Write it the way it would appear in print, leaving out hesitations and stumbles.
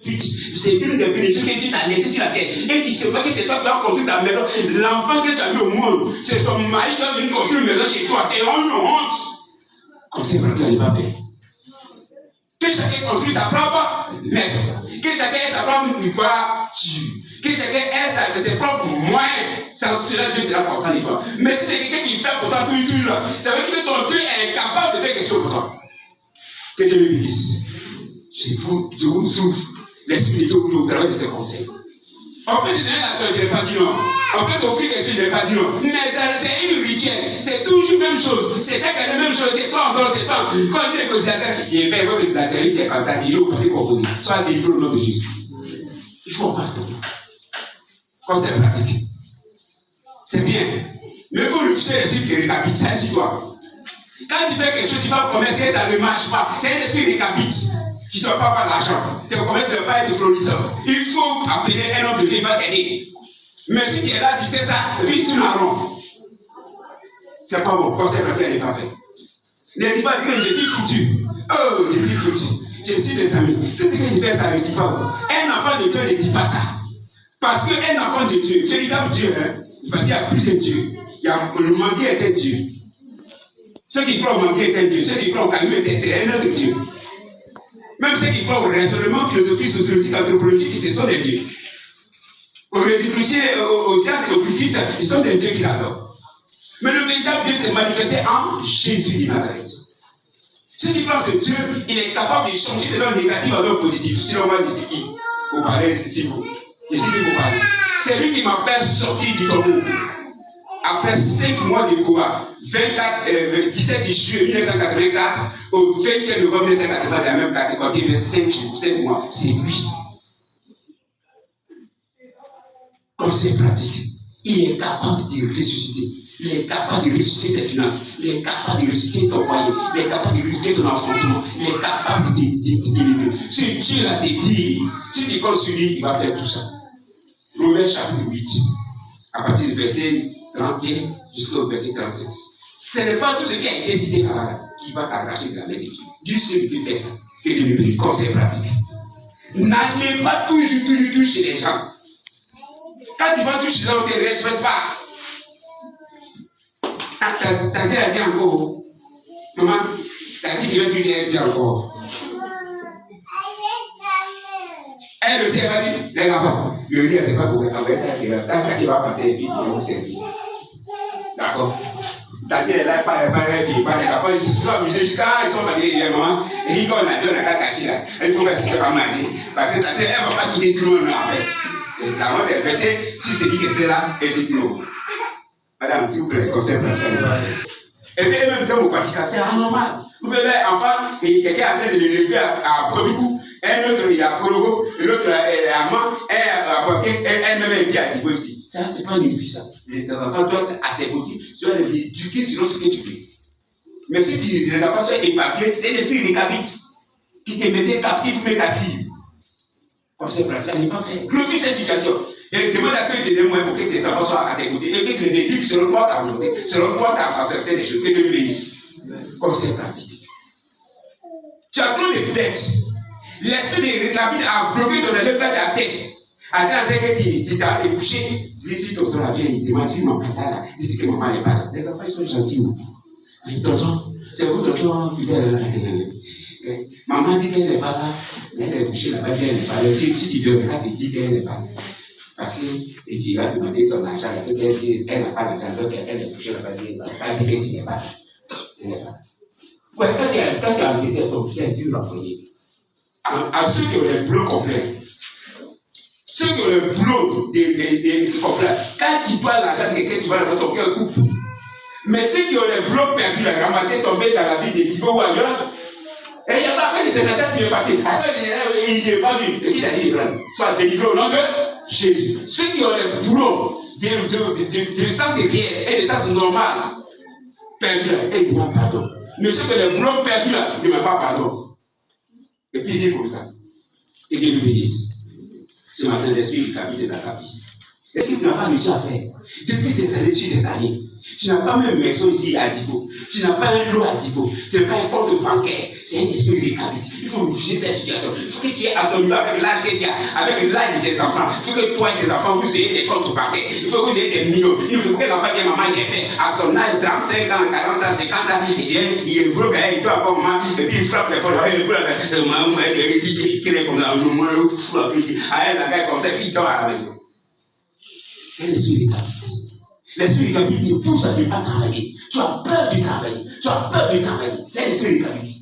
C'est une des bénédictions que Dieu t'a laissé sur la terre. Et tu sais pas que c'est toi qui as construit ta maison. L'enfant que tu as mis au monde, c'est son mari qui a venu construire une maison chez toi. C'est une honte. Conseil pratique n'est pas fait. Que chacun construise sa propre maison. Que chacun ait sa propre voiture. Que chacun ait ses propres moyens. Sans cela, Dieu sera content de toi. Mais si c'est quelqu'un qui fait pour toi tout, ça veut dire que ton Dieu est incapable de faire quelque chose pour toi. Que Dieu lui dise. Je vous souffre. L'esprit de Dieu au travers de ses conseils. On peut te donner la terre, je n'ai pas dit non. On peut t'offrir quelque chose, je n'ai pas dit non. Mais c'est une rituelle. C'est toujours la même chose. C'est chaque année la même chose. C'est toi encore, c'est toi. Quand on dit les cotisateurs, j'ai fait votre cotisation, il est content, il faut passer composé. Soit délivré au nom de Jésus. Il faut pardonner. Conseil pratique. C'est bien. Mais il faut rejeter l'esprit qui récapite. C'est ainsi toi. Quand tu fais quelque chose, tu vas commercer, ça ne marche pas. C'est un esprit qui récapite. Tu ne dois pas avoir l'argent. Tes commerces ne doivent pas être florissants. Il faut appeler un homme de Dieu, il va t'aider. Mais si tu es là, tu sais ça, et puis tu tournes en rond. C'est pas bon. Conseil pratique n'est pas fait. Ne dis pas que je suis foutu. Oh, je suis foutu. Je suis des amis. Qu'est-ce que je fais ça? Je ne dis pas bon. Un enfant de Dieu ne dit pas ça. Parce qu'un enfant de Dieu, véritable Dieu, parce qu'il y a plusieurs dieux. Il y a le manguier est un Dieu. Ceux qui croient au manguier est un Dieu. Ceux qui croient au caillou est un autre Dieu. Même ceux qui croient au raisonnement philosophique, sociologique, anthropologique, ce sont des dieux. Aux résolutions, aux sciences et aux cultistes, ce sont des dieux qu'ils adorent. Mais le véritable Dieu s'est manifesté en Jésus de Nazareth. Ceux qui croient que Dieu, il est capable de changer de l'homme négatif à l'homme positif. Sinon, moi, je sais qui vous parlez, si vous. Je sais qui vous parlez. C'est lui qui m'a fait sortir du tombeau. Après 5 mois de combat, 17 juillet 1984, au 20 novembre 1980, dans la même catégorie, il y avait 5 mois, c'est lui. Conseil pratique. Il est capable de ressusciter. Il est capable de ressusciter tes finances. Il est capable de ressusciter ton foyer. Il est capable de ressusciter ton enfantement. Il est capable de t'aider. Si Dieu l'a dit, si tu comptes sur lui, il va faire tout ça. Romains chapitre 8, à partir du verset 31 jusqu'au verset 37. Ce n'est pas tout ce qui a été décidé par là qui va t'arracher de la main de Dieu. Dieu seul peut faire ça. Que Dieu nous bénisse. Conseil pratique. N'allez pas toujours chez les gens. Quand tu vas toujours chez les gens, on ne te respecte pas. T'as dit la vie encore. Maman, t'as dit que tu viens bien encore. Elle aussi, elle va dire, les enfants, le lit, c'est pas pour envoyer ça. Quand tu vas passer, puis tu vas vous servir. D'accord? T'as dit, là, pas les enfants, ils se sont amusés jusqu'à ils sont mariés hier, maman. Et ils ont la donne à cacher là. Ils font que c'est pas marié. Parce que t'as dit, elle ne va pas quitter tout le monde en fait. La mode est versée, si c'est lui qui était là, et c'est tout. Madame, s'il vous plaît, conseil pratique. Et puis, même temps, au Vatican, c'est anormal. Vous verrez, enfant, et quelqu'un est en train de le lever à premier coup. Un autre, il a Korogo, l'autre est à Mans, un à Boaké, elle-même est bien à Tibo aussi. Ça, c'est pas une vie, ça. Les enfants doivent être à tes petits, tu dois les éduquer selon ce que tu veux. Mais si les enfants sont épargnés, c'est l'esprit qui habite, qui te mettait captif, mais captive. Conseil pratique, ça n'est pas fait. Refuse cette situation. Et demande à Dieu de t'aider moins pour que tes enfants soient à tes côtés et que tu les éduques selon toi ta volonté, selon toi ta perception des choses, que Dieu les bénisse. Conseil pratique. Tu as trop de dettes. L'esprit de rétablir a bloqué ton élève dans ta tête. Attends, c'est que tu t'as ébouché. Si tonton a bien, il demande si maman est là. Il dit que maman n'est pas là. Les enfants, ils sont gentils. Il dit, tonton, c'est vous, tonton, fidèle. Maman dit qu'elle n'est pas là. Elle est couchée là-bas, elle n'est pas là. Si tu veux, tu dis qu'elle n'est pas là. Parce que tu vas demander ton argent, elle n'a pas d'argent, donc elle est couchée là-bas, elle dit que tu n'es pas là. Elle n'est pas là. Ouais, quand tu as invité ton fils, tu l'as envoyé. À ceux qui ont les bleus complets, ceux qui ont les bleus des complets, quand tu dois l'argent de quelqu'un, tu vas le ton cœur coupe. Mais ceux qui ont les bleus perdus, les ramasser, tomber dans la vie des Thibaut ou ailleurs, et il n'y a pas fait de argent, tu es parti. Il n'est pas venu. Et qui t'a dit de prendre? Soit délivré au nom de Jésus. Ceux qui ont les bleus de sens réel et de sens normal, perdus là, et ils demandent pardon. Mais ceux qui ont les bleus perdus là, ils ne demandent pas pardon. Et puis il dit comme ça. Et Dieu nous bénisse. Ce matin, l'esprit du habite dans ta vie. Est-ce que tu n'as pas réussi à faire? Depuis des années, Tu n'as pas même une maison ici à Divo. Tu n'as pas un lot à Divo. Tu n'as pas un compte bancaire. C'est un esprit de récapitule. Il faut juger cette situation. Il faut que tu aies à ton niveau avec l'âge que tu as, avec l'âge de tes enfants. Il faut que toi et tes enfants, vous ayez des comptes bancaires. Il faut que vous ayez des millions. Il faut que l'enfant dise, maman, j'ai fait à son âge, 35 ans, 40 ans, 50 ans, il est gros, il doit avoir maman, et puis il frappe les portes. Il est comme ça, la gars comme ça, puis il dort à la maison. C'est l'esprit de récapitule. L'esprit de récapitule pousse à ne pas travailler. Tu as peur de travailler. Tu as peur de travailler. C'est l'esprit de récapitule.